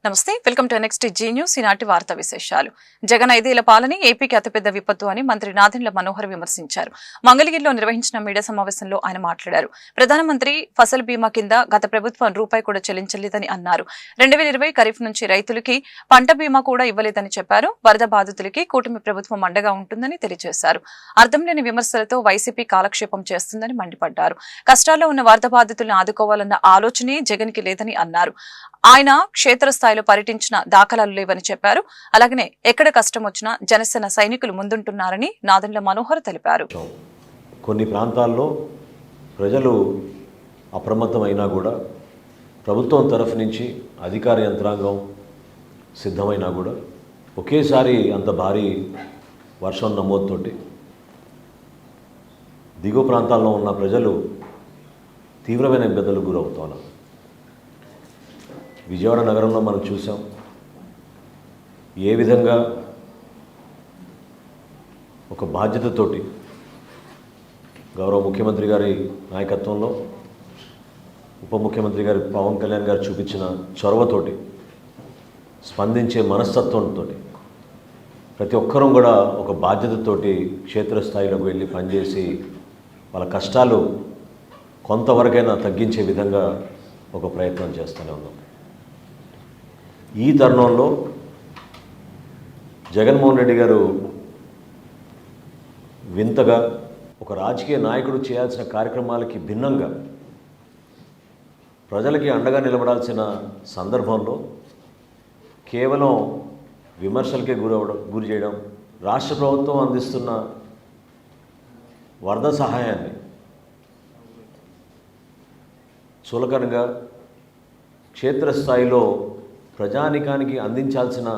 నమస్తే, welcome to next Zee News. ఈనాటి వార్తా విశేషాలు. జగన్ 5 ఏళ్ల పాలన ఏపీకి అతిపెద్ద విపత్తు అని మంత్రి నాదెండ్ల మనోహర్ విమర్శించారు. మంగళగిరిలో నిర్వహించిన మీడియా సమావేశంలో ఆయన మాట్లాడారు. ప్రధానమంత్రి ఫసల్ బీమా కింద గత ప్రభుత్వం రూపాయి కూడా చెల్లించలేదని అన్నారు. 2020 ఖరీఫ్ నుంచి రైతులకి పంట బీమా కూడా ఇవ్వలేదని చెప్పారు. వరద బాధితులకి కూటమి ప్రభుత్వం అండగా ఉంటుందని తెలియజేశారు. అర్థం లేని విమర్శలతో వైసీపీ కాలక్షేపం చేస్తుందని మండిపడ్డారు. కష్టాల్లో ఉన్న వరద బాధితులను ఆదుకోవాలన్న ఆలోచనే జగన్ కి లేదని అన్నారు. ఆయన క్షేత్రస్థాయిలో పర్యటించిన దాఖలాలు లేవని చెప్పారు. అలాగనే ఎక్కడ కష్టం వచ్చినా జనసేన సైనికులు ముందుంటున్నారని నాదెండ్ల మనోహర్ తెలిపారు. కొన్ని ప్రాంతాల్లో ప్రజలు అప్రమత్తమైనా కూడా ప్రభుత్వం తరఫు నుంచి అధికార యంత్రాంగం సిద్ధమైనా కూడా ఒకేసారి అంత భారీ వర్షం నమోదుతోటి దిగువ ప్రాంతాల్లో ఉన్న ప్రజలు తీవ్రమైన ఇబ్బందులకు గురవుతున్నారు. విజయవాడ నగరంలో మనం చూసాం ఏ విధంగా ఒక బాధ్యతతోటి గౌరవ ముఖ్యమంత్రి గారి నాయకత్వంలో ఉప ముఖ్యమంత్రి గారి పవన్ కళ్యాణ్ గారు చూపించిన చొరవతోటి స్పందించే మనస్తత్వంతో ప్రతి ఒక్కరూ కూడా ఒక బాధ్యతతోటి క్షేత్రస్థాయిలోకి వెళ్ళి పనిచేసి వాళ్ళ కష్టాలు కొంతవరకైనా తగ్గించే విధంగా ఒక ప్రయత్నం చేస్తూనే ఉన్నాం. ఈ తరుణంలో జగన్మోహన్ రెడ్డి గారు వింతగా ఒక రాజకీయ నాయకుడు చేయాల్సిన కార్యక్రమాలకి భిన్నంగా ప్రజలకి అండగా నిలబడాల్సిన సందర్భంలో కేవలం విమర్శలకే గురి చేయడం, రాష్ట్ర ప్రభుత్వం అందిస్తున్న వరద సహాయాన్ని చులకనగా క్షేత్రస్థాయిలో ప్రజానికానికి అందించాల్సిన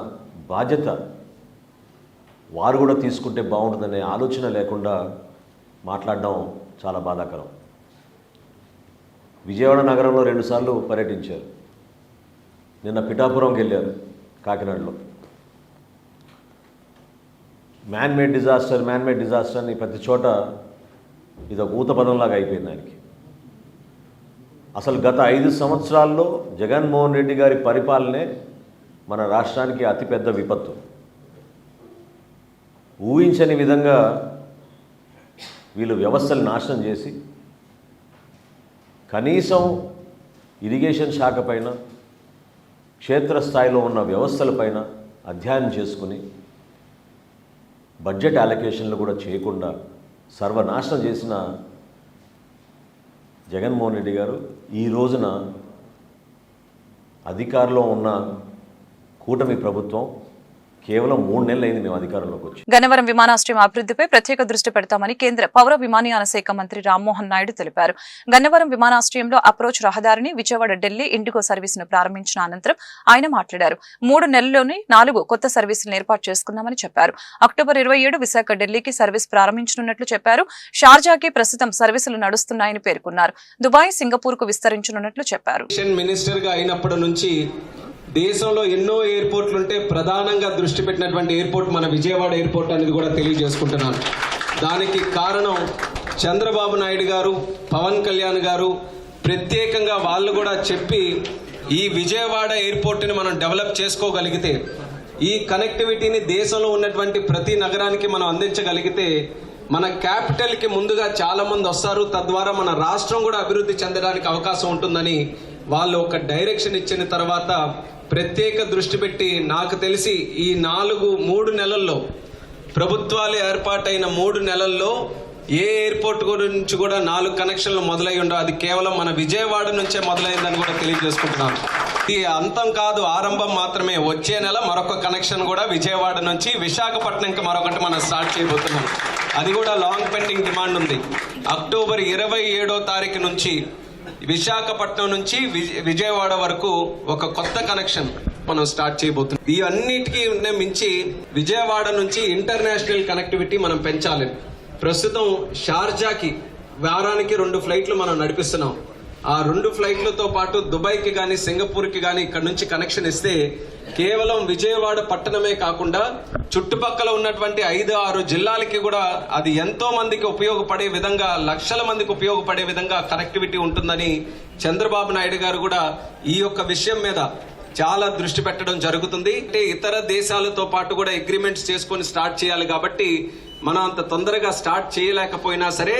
బాధ్యత వారు కూడా తీసుకుంటే బాగుంటుందనే ఆలోచన లేకుండా మాట్లాడడం చాలా బాధాకరం. విజయవాడ నగరంలో 2 సార్లు పర్యటించారు. నిన్న పిఠాపురంకి వెళ్ళారు. కాకినాడలో మ్యాన్ మేడ్ డిజాస్టర్ అని ప్రతి చోట ఇదొక ఊత పదంలాగా అయిపోయింది ఆయనకి. అసలు గత 5 సంవత్సరాల్లో జగన్మోహన్ రెడ్డి గారి పరిపాలనే మన రాష్ట్రానికి అతిపెద్ద విపత్తు. ఊహించని విధంగా వీళ్ళు వ్యవస్థలు నాశనం చేసి కనీసం ఇరిగేషన్ శాఖ పైన క్షేత్రస్థాయిలో ఉన్న వ్యవస్థలపైన అధ్యయనం చేసుకుని బడ్జెట్ అలొకేషన్లు కూడా చేయకుండా సర్వనాశనం చేసిన జగన్మోహన్ రెడ్డి గారు ఈ రోజున అధికారంలో ఉన్న కూటమి ప్రభుత్వం కేవలం 3 నెలలు అయింది మేము అధికారంలోకి వచ్చి. గన్నవరం విమానాశ్రయం అభివృద్ధిపై ప్రత్యేక దృష్టి పెడతామని కేంద్ర పౌర విమానయాన శాఖ మంత్రి రామ్మోహన్ నాయుడు తెలిపారు. గన్నవరం విమానాశ్రయంలో అప్రోచ్ రహదారిని విజయవాడ ఢిల్లీ ఇండిగో సర్వీసును ప్రారంభించిన అనంతరం ఆయన మాట్లాడారు. 3 నెలల్లోనే 4 కొత్త సర్వీసులను ఏర్పాటు చేసుకున్నామని చెప్పారు. అక్టోబర్ 27 విశాఖ ఢిల్లీకి సర్వీస్ ప్రారంభించనున్నట్లు చెప్పారు. షార్జాకి ప్రస్తుతం సర్వీసులు నడుస్తున్నాయని పేర్కొన్నారు. దుబాయ్, సింగపూర్ కు విస్తరించనున్నట్లు చెప్పారు. దేశంలో ఎన్నో ఎయిర్పోర్ట్లు ఉంటే ప్రధానంగా దృష్టి పెట్టినటువంటి ఎయిర్పోర్ట్ మన విజయవాడ ఎయిర్పోర్ట్ అనేది కూడా తెలియజేసుకుంటున్నాను. దానికి కారణం చంద్రబాబు నాయుడు గారు, పవన్ కళ్యాణ్ గారు ప్రత్యేకంగా వాళ్ళు కూడా చెప్పి ఈ విజయవాడ ఎయిర్పోర్ట్ని మనం డెవలప్ చేసుకోగలిగితే, ఈ కనెక్టివిటీని దేశంలో ఉన్నటువంటి ప్రతి నగరానికి మనం అందించగలిగితే మన క్యాపిటల్కి ముందుగా చాలా మంది వస్తారు. తద్వారా మన రాష్ట్రం కూడా అభివృద్ధి చెందడానికి అవకాశం ఉంటుందని వాళ్ళు ఒక డైరెక్షన్ ఇచ్చిన తర్వాత ప్రత్యేక దృష్టి పెట్టి నాకు తెలిసి ఈ 3 నెలల్లో ప్రభుత్వాలు ఏర్పాటైన 3 నెలల్లో ఏ ఎయిర్పోర్ట్ గురించి కూడా 4 కనెక్షన్లు మొదలై ఉండవు. అది కేవలం మన విజయవాడ నుంచే మొదలైందని కూడా తెలియజేసుకుంటున్నాను. ఇది అంతం కాదు, ఆరంభం మాత్రమే. వచ్చే నెల మరొక కనెక్షన్ కూడా విజయవాడ నుంచి విశాఖపట్నంకి మరొకటి మనం స్టార్ట్ చేయబోతున్నాం. అది కూడా లాంగ్ పెండింగ్ డిమాండ్ ఉంది. అక్టోబర్ 27వ తారీఖు నుంచి విశాఖపట్నం నుంచి విజయవాడ వరకు ఒక కొత్త కనెక్షన్ మనం స్టార్ట్ చేయబోతున్నాం. ఈ అన్నిటికీ మించి విజయవాడ నుంచి ఇంటర్నేషనల్ కనెక్టివిటీ మనం పెంచాలి. ప్రస్తుతం షార్జాకి వారానికి 2 ఫ్లైట్లు మనం నడిపిస్తున్నాం. ఆ 2 ఫ్లైట్లతో పాటు దుబాయ్కి కానీ సింగపూర్కి కానీ ఇక్కడ నుంచి కనెక్షన్ ఇస్తే కేవలం విజయవాడ పట్టణమే కాకుండా చుట్టుపక్కల ఉన్నటువంటి 5-6 జిల్లాలకి కూడా అది ఎంతో మందికి ఉపయోగపడే విధంగా, లక్షల మందికి ఉపయోగపడే విధంగా కనెక్టివిటీ ఉంటుందని చంద్రబాబు నాయుడు గారు కూడా ఈ యొక్క విషయం మీద చాలా దృష్టి పెట్టడం జరుగుతుంది. అంటే ఇతర దేశాలతో పాటు కూడా అగ్రిమెంట్స్ చేసుకొని స్టార్ట్ చేయాలి కాబట్టి మనం అంత తొందరగా స్టార్ట్ చేయలేకపోయినా సరే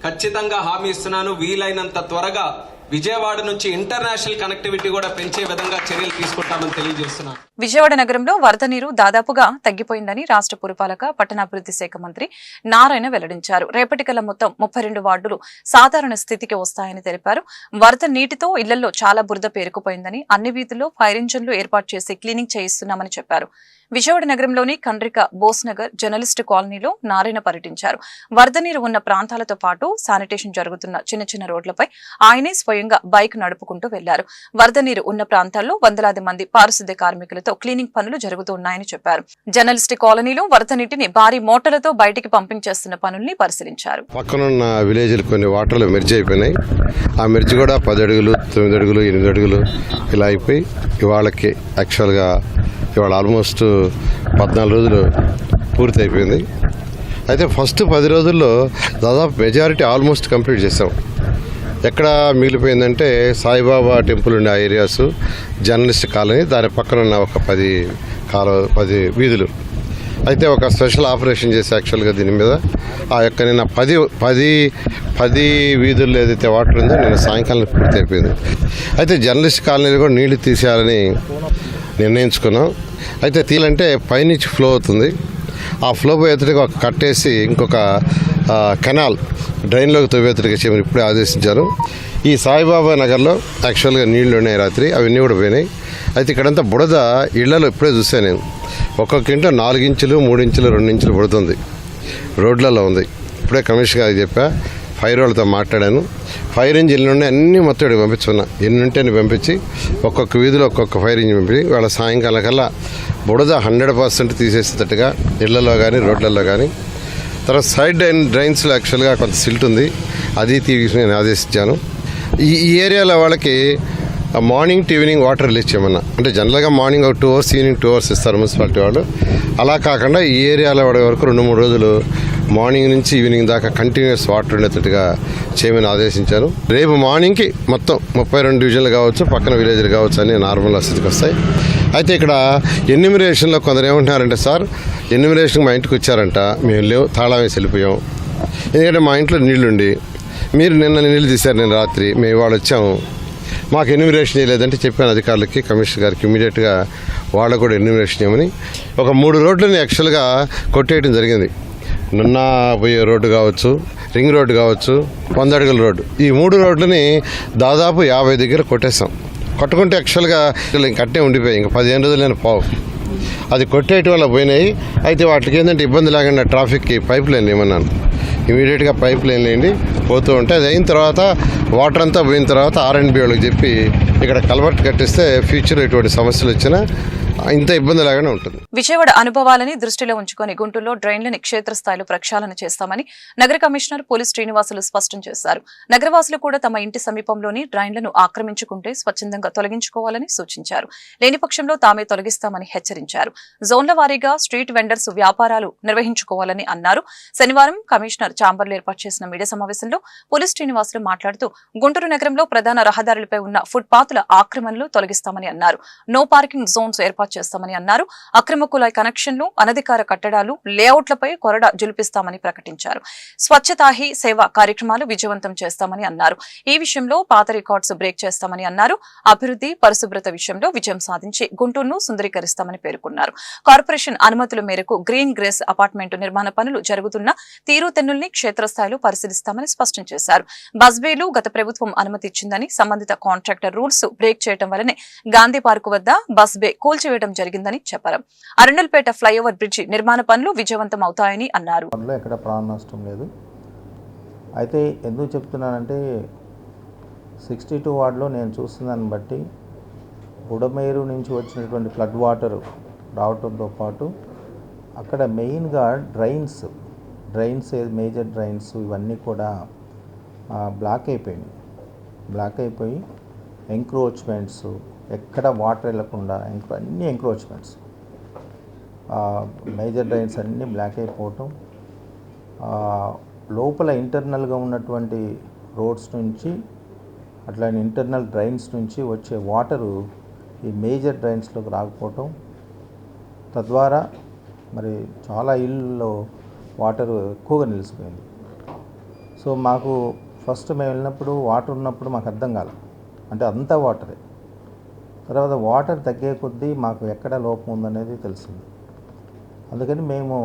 ఖచ్చితంగా హామీ ఇస్తున్నాను, వీలైనంత త్వరగా విజయవాడ నుంచి ఇంటర్నేషనల్ కనెక్టివిటీ కూడా పెంచే విధంగా చర్యలు తీసుకుంటామని తెలియజేస్తున్నాను. విజయవాడ నగరంలో వరద నీరు దాదాపుగా తగ్గిపోయిందని రాష్ట్ర పురపాలక పట్టణాభివృద్ధి శాఖ మంత్రి నారాయణ వెల్లడించారు. రేపటికల్లా మొత్తం 32 వార్డులు సాధారణ స్థితికి వస్తాయని తెలిపారు. వరద నీటితో ఇళ్లలో చాలా బురద పేరుకుపోయిందని, అన్ని వీధుల్లో ఫైర్ ఇంజన్లు ఏర్పాటు చేసి క్లీనింగ్ చేయిస్తున్నామని చెప్పారు. విజయవాడ నగరంలోని కండ్రిక బోస్నగర్ జర్నలిస్టు కాలనీలో నారాయణ పర్యటించారు. వరద నీరు ఉన్న ప్రాంతాలతో పాటు శానిటేషన్ జరుగుతున్న చిన్న చిన్న రోడ్లపై ఆయనే స్వయంగా బైక్ నడుపుకుంటూ వెళ్లారు. వరద నీరు ఉన్న ప్రాంతాల్లో వందలాది మంది పారిశుద్ధ్య కార్మికులతో క్లీనింగ్ పనులు జరుగుతున్నాయని చెప్పారు. జర్నలిస్టు కాలనీలో వరద నీటిని భారీ మోటార్లతో బయటికి పంపింగ్ చేస్తున్న పనుల్ని పరిశీలించారు. పక్కనున్న విలేజ్లు కొన్ని వాటర్లు మెర్జ్ అయిపోయినాయి. ఆ మెర్జ్ కూడా 10 అడుగులు 9 అడుగులు 8 అడుగులు ఇలా అయిపోయి ఇవాళకి యాక్చువల్గా ఇవాళ ఆల్మోస్ట్ 14 రోజులు పూర్తి అయిపోయింది. అయితే ఫస్ట్ 10 రోజుల్లో దాదాపు మెజారిటీ ఆల్మోస్ట్ కంప్లీట్ చేసాం. ఎక్కడ మిగిలిపోయిందంటే సాయిబాబా టెంపుల్ ఉండే ఆ ఏరియాస్, జర్నలిస్ట్ కాలనీ, దాని పక్కన ఉన్న ఒక 10 వీధులు. అయితే ఒక స్పెషల్ ఆపరేషన్ చేసి యాక్చువల్గా దీని మీద ఆ యొక్క నిన్న 10 వీధుల్లో ఏదైతే వాటర్ ఉందో నిన్న సాయంకాలం పూర్తి అయిపోయింది. అయితే జర్నలిస్ట్ కాలనీలో కూడా నీళ్లు తీసేయాలని నిర్ణయించుకున్నాం. అయితే తీయాలంటే పైనుంచి ఫ్లో అవుతుంది. ఆ ఫ్లో పోయేతడికి ఒక కట్టేసి ఇంకొక కెనాల్ డ్రైన్లోకి తవ్వేతడికి చేయమని ఇప్పుడే ఆదేశించారు. ఈ సాయిబాబా నగర్లో యాక్చువల్గా నీళ్లు ఉన్నాయి రాత్రి, అవన్నీ కూడా పోయినాయి. అయితే ఇక్కడంతా బుడద ఇళ్లలో ఇప్పుడే చూసాను నేను. ఒక్కొక్క ఇంట్లో 4 ఇంచులు 3 ఇంచులు 2 ఇంచులు బుడుతుంది, రోడ్లలో ఉంది. ఇప్పుడే కమిషనర్ గారికి చెప్పా, ఫైర్ వాళ్ళతో మాట్లాడాను. ఫైర్ ఇంజిన్లు నుండి అన్నీ మొత్తం ఇక్కడికి పంపించుకున్నా. ఎన్ని ఉంటే పంపించి ఒక్కొక్క వీధిలో ఒక్కొక్క ఫైర్ ఇంజిన్ పంపించి వాళ్ళ సాయంకాలం కల్లా బుడద 100% తీసేసేటట్టుగా ఇళ్లలో కానీ రోడ్లలో కానీ. తర్వాత సైడ్ డ్రైన్స్లో యాక్చువల్గా కొంత సిల్ట్ ఉంది, అది తీసి నేను ఆదేశించాను. ఈ ఏరియాలో వాళ్ళకి morning to evening water release చేయమన్నా. అంటే జనరల్గా మార్నింగ్ ఒక 2 అవర్స్, ఈవినింగ్ 2 అవర్స్ ఇస్తారు మున్సిపాలిటీ వాళ్ళు. అలా కాకుండా ఈ ఏరియాలో వాడే వరకు 2-3 రోజులు మార్నింగ్ నుంచి ఈవినింగ్ దాకా కంటిన్యూస్ వాటర్ ఉండేటట్టుగా చేయమని ఆదేశించాను. రేపు మార్నింగ్కి మొత్తం 32 డివిజన్లు కావచ్చు, పక్కన విలేజ్లు కావచ్చు అని నార్మల్ స్థితికి వస్తాయి. అయితే ఇక్కడ ఎన్యూమరేషన్లో కొందరు ఏమంటున్నారంటే, సార్ ఎన్యూమరేషన్కి మా ఇంటికి వచ్చారంట, మేము లేవు, తాళం వేసి వెళ్ళిపోయాం. ఎందుకంటే మా ఇంట్లో నీళ్లుండి మీరు నిన్న నీళ్ళు తీశారు, నేను రాత్రి మేము ఇవాళ వచ్చాము, మాకు ఎన్యూమరేషన్ చేయలేదంటే చెప్పాను అధికారులకి, కమిషనర్ గారికి ఇమీడియట్గా వాళ్ళకు కూడా ఎన్యూమరేషన్ చేయమని. ఒక 3 రోడ్లని యాక్చువల్గా కొట్టేయడం జరిగింది. నిన్న పోయే రోడ్డు కావచ్చు, రింగ్ రోడ్డు కావచ్చు, 100 అడుగుల రోడ్డు, ఈ 3 రోడ్లని దాదాపు 50 దగ్గర కొట్టేసాం. కొట్టుకుంటే యాక్చువల్గా ఇంక అట్టే ఉండిపోయాయి, ఇంకా 15 రోజులు నేను పోవు. అది కొట్టేయటం వల్ల పోయినాయి. అయితే వాటికి ఏంటంటే ఇబ్బంది లేకుండా ట్రాఫిక్కి పైప్ లైన్ ఏమన్నాను, ఇమీడియట్గా పైప్ లైన్ లేండి పోతూ ఉంటే అది అయిన తర్వాత వాటర్ అంతా పోయిన తర్వాత R&B వాళ్ళకి చెప్పి ఇక్కడ కల్వర్ట్ కట్టిస్తే ఫ్యూచర్ ఎటువంటి సమస్యలు వచ్చినా ఇంత ఇబ్బంది లాగానే ఉంటుంది. విజయవాడ అనుభవాలని దృష్టిలో ఉంచుకొని గుంటూరులో డ్రైన్లని క్షేత్రస్థాయిలో ప్రక్షాళన చేస్తామని నగర కమిషనర్ పోలీస్ శ్రీనివాసులు స్పష్టం చేశారు. నగరవాసులు కూడా తమ ఇంటి సమీపంలోని డ్రైన్లను ఆక్రమించుకుంటే స్వచ్ఛందంగా తొలగించుకోవాలని సూచించారు. లేని పక్షంలో తామే తొలగిస్తామని హెచ్చరించారు. జోన్ల వారీగా స్ట్రీట్ వెండర్స్ వ్యాపారాలు నిర్వహించుకోవాలని అన్నారు. శనివారం కమిషనర్ చాంబర్లో ఏర్పాటు చేసిన మీడియా సమావేశంలో పోలీస్ శ్రీనివాసులు మాట్లాడుతూ గుంటూరు నగరంలో ప్రధాన రహదారులపై ఉన్న ఫుట్పాత్ల ఆక్రమణలు తొలగిస్తామని అన్నారు. నో పార్కింగ్ జోన్స్ ఏర్పాటు చేస్తామని అన్నారు. అక్రమ కులాయి కనెక్షన్లు, అనధికార కట్టడాలు, లేఅవుట్లపై కొరడా జులిపిస్తామని ప్రకటించారు. స్వచ్ఛతా హీ సేవ కార్యక్రమాలు విజయవంతం చేస్తామని అన్నారు. ఈ విషయంలో పాత రికార్డ్స్ బ్రేక్ చేస్తామని అన్నారు. అభివృద్ధి, పరిశుభ్రత విషయంలో విజయం సాధించి గుంటూరును సుందరీకరిస్తామని పేర్కొన్నారు. కార్పొరేషన్ అనుమతుల మేరకు గ్రీన్ గ్రేస్ అపార్ట్మెంట్ నిర్మాణ పనులు జరుగుతున్న తీరుతెన్నుల్ని క్షేత్రస్థాయిలో పరిశీలిస్తామని స్పష్టం చేశారు. బస్బేలు గత ప్రభుత్వం అనుమతి ఇచ్చిందని, సంబంధిత కాంట్రాక్టర్ రూల్స్ బ్రేక్ చేయడం వల్లనే గాంధీ పార్కు వద్ద బస్బే కూల్చివేయడం జరిగిందని చెప్పారు. అరండల్పేట ఫ్లైఓవర్ బ్రిడ్జి నిర్మాణ పనులు విజయవంతం అవుతాయని అన్నారు. ఎక్కడ ప్రాణ నష్టం లేదు. అయితే ఎందుకు చెప్తున్నానంటే 62 వార్డులో నేను చూస్తున్నాను బట్టి బుడమేరు నుంచి వచ్చినటువంటి ఫ్లడ్ వాటర్ రావడంతో పాటు అక్కడ మెయిన్గా డ్రైన్స్ మేజర్ డ్రైన్స్ ఇవన్నీ కూడా బ్లాక్ అయిపోయి ఎంక్రోచ్మెంట్స్, ఎక్కడ వాటర్ వెళ్ళకుండా అన్ని ఎంక్రోచ్మెంట్స్, మేజర్ డ్రైన్స్ అన్నీ బ్లాక్ అయిపోవటం, లోపల ఇంటర్నల్గా ఉన్నటువంటి రోడ్స్ నుంచి అట్లానే ఇంటర్నల్ డ్రైన్స్ నుంచి వచ్చే వాటరు ఈ మేజర్ డ్రైన్స్లోకి రాకపోవటం, తద్వారా మరి చాలా ఇళ్ళలో వాటర్ ఎక్కువగా నిలిచిపోయింది. సో మాకు ఫస్ట్ మేము వెళ్ళినప్పుడు వాటర్ ఉన్నప్పుడు మాకు అర్థం కాలేదు, అంటే అంతా వాటరే. తర్వాత వాటర్ తగ్గే కొద్దీ మాకు ఎక్కడ లోపం ఉందనేది తెలిసింది. అందుకని మేము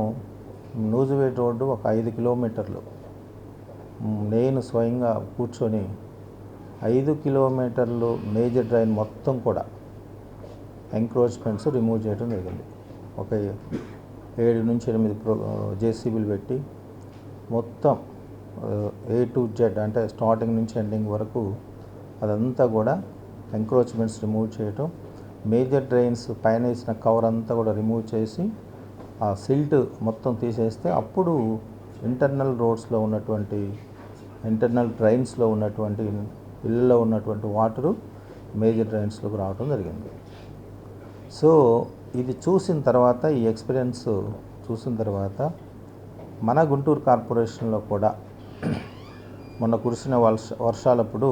నూజివేడ్ రోడ్డు ఒక 5 కిలోమీటర్లు నేను స్వయంగా కూర్చొని 5 కిలోమీటర్లు మేజర్ డ్రైన్ మొత్తం కూడా ఎంక్రోచ్మెంట్స్ రిమూవ్ చేయడం జరిగింది. ఒక 7 నుంచి 8 జేసీబీలు పెట్టి మొత్తం A to Z, అంటే స్టార్టింగ్ నుంచి ఎండింగ్ వరకు అదంతా కూడా ఎంక్రోచ్మెంట్స్ రిమూవ్ చేయటం, మేజర్ డ్రైన్స్ పైన వేసిన కవర్ అంతా కూడా రిమూవ్ చేసి ఆ సిల్ట్ మొత్తం తీసేస్తే అప్పుడు ఇంటర్నల్ రోడ్స్లో ఉన్నటువంటి ఇంటర్నల్ డ్రైన్స్లో ఉన్నటువంటి ఇళ్ళలో ఉన్నటువంటి వాటరు మేజర్ డ్రైన్స్లోకి రావడం జరిగింది. సో ఇది చూసిన తర్వాత, ఈ ఎక్స్పీరియన్స్ చూసిన తర్వాత మన గుంటూరు కార్పొరేషన్లో కూడా మొన్న కురిసిన వర్షాలప్పుడు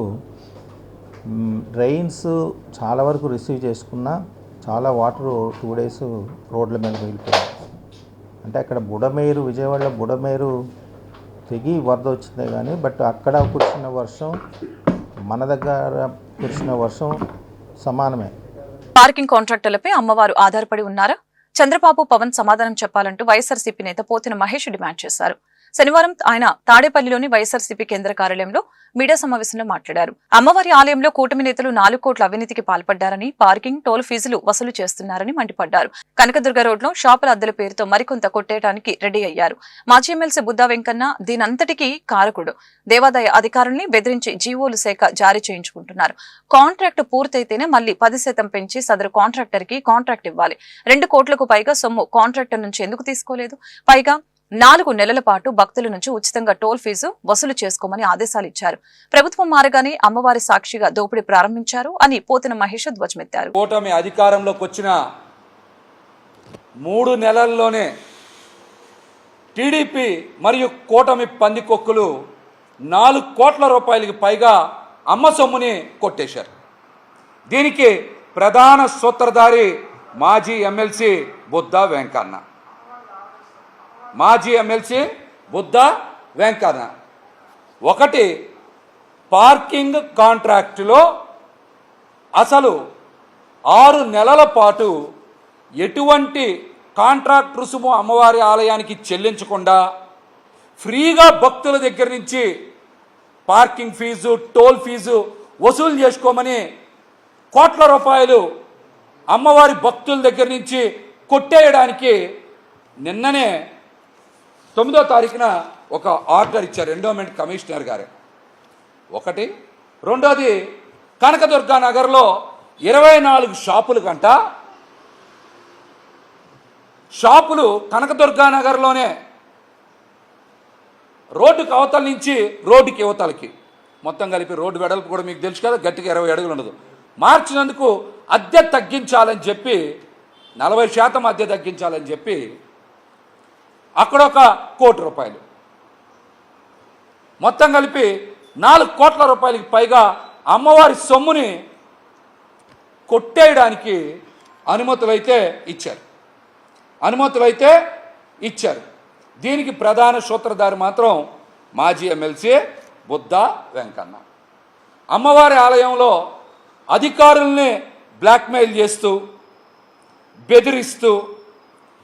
డ్రైన్స్ చాలా వరకు రిసీవ్ చేసుకున్నా చాలా వాటర్ 2 days రోడ్ల మీద మిగిలిపోయింది. అంటే అక్కడ బుడమేరు, విజయవాడలో బుడమేరు తెగి వరద వచ్చిందే కానీ, బట్ అక్కడ కురిసిన వర్షం మన దగ్గర కురిసిన వర్షం సమానమే. పార్కింగ్ కాంట్రాక్టర్లపై అమ్మవారు ఆధారపడి ఉన్నారా? చంద్రబాబు, పవన్ సమాధానం చెప్పాలంటూ వైఎస్ఆర్సీపీ నేత పోతిన మహేష్ డిమాండ్ చేశారు. శనివారం ఆయన తాడేపల్లిలోని వైఎస్ఆర్సీపీ కేంద్ర కార్యాలయంలో మీడియా సమావేశంలో మాట్లాడారు. అమ్మవారి ఆలయంలో కూటమి నేతలు 4 కోట్ల అవినీతికి పాల్పడ్డారని, పార్కింగ్, టోల్ ఫీజులు వసూలు చేస్తున్నారని మండిపడ్డారు. కనకదుర్గ రోడ్లో షాపుల అద్దెల పేరుతో మరికొంత కొట్టేయడానికి రెడీ అయ్యారు. మాజీ ఎమ్మెల్సీ బుద్దా వెంకన్న దీనంతటికీ కారకుడు. దేవాదాయ అధికారుల్ని బెదిరించి జీవోలు శాఖ జారీ చేయించుకుంటున్నారు. కాంట్రాక్ట్ పూర్తయితేనే మళ్లీ 10% పెంచి సదరు కాంట్రాక్టర్ కి కాంట్రాక్ట్ ఇవ్వాలి. 2 కోట్లకు పైగా సొమ్ము కాంట్రాక్టర్ నుంచి ఎందుకు తీసుకోలేదు? పైగా 4 నెలల పాటు భక్తుల నుంచి ఉచితంగా టోల్ ఫీజు వసూలు చేసుకోమని ఆదేశాలు ఇచ్చారు. ప్రభుత్వం మారగానే అమ్మవారి సాక్షిగా దోపిడీ ప్రారంభించారు అని పోతిన మహేష్ ధ్వజమెత్తారు. కూటమి అధికారంలోకి వచ్చిన 3 నెలల్లోనే టీడీపీ మరియు కూటమి పందికొక్కులు 4 కోట్ల రూపాయలకి పైగా అమ్మ సొమ్ముని కొట్టేశారు. దీనికి ప్రధాన సూత్రధారి మాజీ ఎమ్మెల్సీ బుద్దా వెంకన్న. ఒకటి, పార్కింగ్ కాంట్రాక్టులో అసలు 6 నెలల పాటు ఎటువంటి కాంట్రాక్ట్ రుసుము అమ్మవారి ఆలయానికి చెల్లించకుండా ఫ్రీగా భక్తుల దగ్గర నుంచి పార్కింగ్ ఫీజు, టోల్ ఫీజు వసూలు చేసుకోమని కోట్ల రూపాయలు అమ్మవారి భక్తుల దగ్గర నుంచి కొట్టేయడానికి నిన్ననే 9వ తారీఖున ఒక ఆర్డర్ ఇచ్చారు ఎండోమెంట్ కమిషనర్ గారు. ఒకటి. రెండోది, కనకదుర్గా నగర్లో 24 షాపులు కనకదుర్గా నగర్లోనే రోడ్డుకి అవతల నుంచి రోడ్డుకి యువతలకి మొత్తం కలిపి రోడ్డు వెడల్పు కూడా మీకు తెలుసు కదా, గట్టిగా 20 అడుగులు ఉండదు. మార్చినందుకు అద్దె తగ్గించాలని చెప్పి 40% అద్దె తగ్గించాలని చెప్పి అక్కడ 1 కోటి రూపాయలు, మొత్తం కలిపి 4 కోట్ల రూపాయలకి పైగా అమ్మవారి సొమ్ముని కొట్టేయడానికి అనుమతులైతే ఇచ్చారు. దీనికి ప్రధాన సూత్రధారి మాత్రం మాజీ ఎమ్మెల్సీ బుద్దా వెంకన్న. అమ్మవారి ఆలయంలో అధికారుల్ని బ్లాక్మెయిల్ చేస్తూ, బెదిరిస్తూ,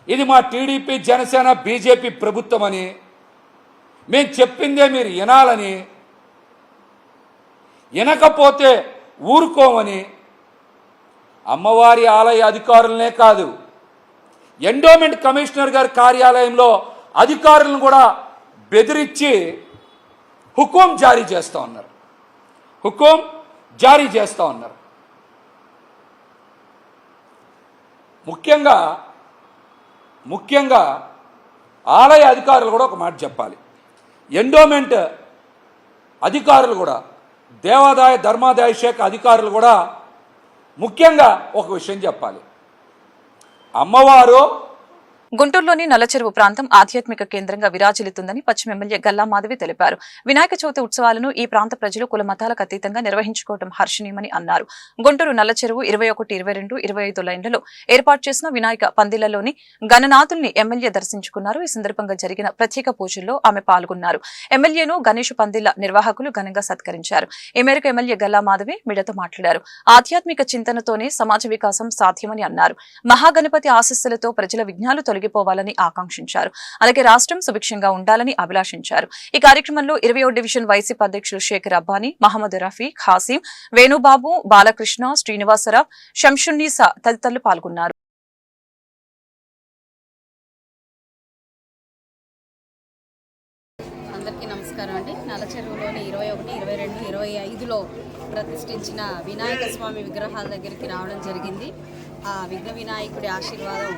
ఇది మా టీడీపీ, జనసేన, బీజేపీ ప్రభుత్వం అని, మేము చెప్పిందే మీరు వినాలని, వినకపోతే ఊరుకోమని అమ్మవారి ఆలయ అధికారులనే కాదు, ఎండోమెంట్ కమిషనర్ గారి కార్యాలయంలో అధికారులను కూడా బెదిరించి హుకుం జారీ చేస్తూ ఉన్నారు. ముఖ్యంగా ఆలయ అధికారులు కూడా ఒక మాట చెప్పాలి. ఎండోమెంట్ అధికారులు కూడా, దేవాదాయ ధర్మాదాయ శాఖ అధికారులు కూడా ముఖ్యంగా ఒక విషయం చెప్పాలి. అమ్మవారు గుంటూరులోని నల్లచెరువు ప్రాంతం ఆధ్యాత్మిక కేంద్రంగా విరాజిల్లుతుందని పశ్చిమ ఎమ్మెల్యే గల్లా మాధవి తెలిపారు. వినాయక చవితి ఉత్సవాలను ఈ ప్రాంత ప్రజలు కుల మతాలకు అతీతంగా నిర్వహించుకోవడం హర్షణీయమని అన్నారు. గుంటూరు నల్లచెరువు 21, 22, 25 లైన్లలో ఏర్పాటు చేసిన వినాయక పందిళ్లలోని గణనాథుల్ని ఎమ్మెల్యే దర్శించుకున్నారు. ఈ సందర్భంగా జరిగిన ప్రత్యేక పూజల్లో ఆమె పాల్గొన్నారు. ఎమ్మెల్యేను గణేష్ పందిళ్ల నిర్వాహకులు ఘనంగా సత్కరించారు. ఈ మేరకు ఎమ్మెల్యే గల్లా మాధవి మీడియాతో మాట్లాడారు. ఆధ్యాత్మిక చింతనతోనే సమాజ వికాసం సాధ్యమని అన్నారు. మహాగణపతి ఆశీస్సులతో ప్రజల విఘ్నాలు తొలగిపోవాలని ఆకాంక్షించారు. అలాగే రాష్ట్రం సుభిక్షంగా ఉండాలని అభిలాషించారు. ఈ కార్యక్రమంలో 20వ డివిజన్ వైసీపీ అధ్యక్షులు షేక్ అబ్బానీ, మహమ్మద్ రఫీ, ఖాసిం, వేణుబాబు, బాలకృష్ణ, శ్రీనివాసరావు, షంషున్నీసా తదితరులు పాల్గొన్నారు. అందరికీ నమస్కారం అండి. నల్లచెరువులోని 21, 22, 25లో ప్రతిష్ఠించిన వినాయక స్వామి విగ్రహాల దగ్గరికి రావడం జరిగింది. ఆ విఘ్న వినాయకుడి ఆశీర్వాదం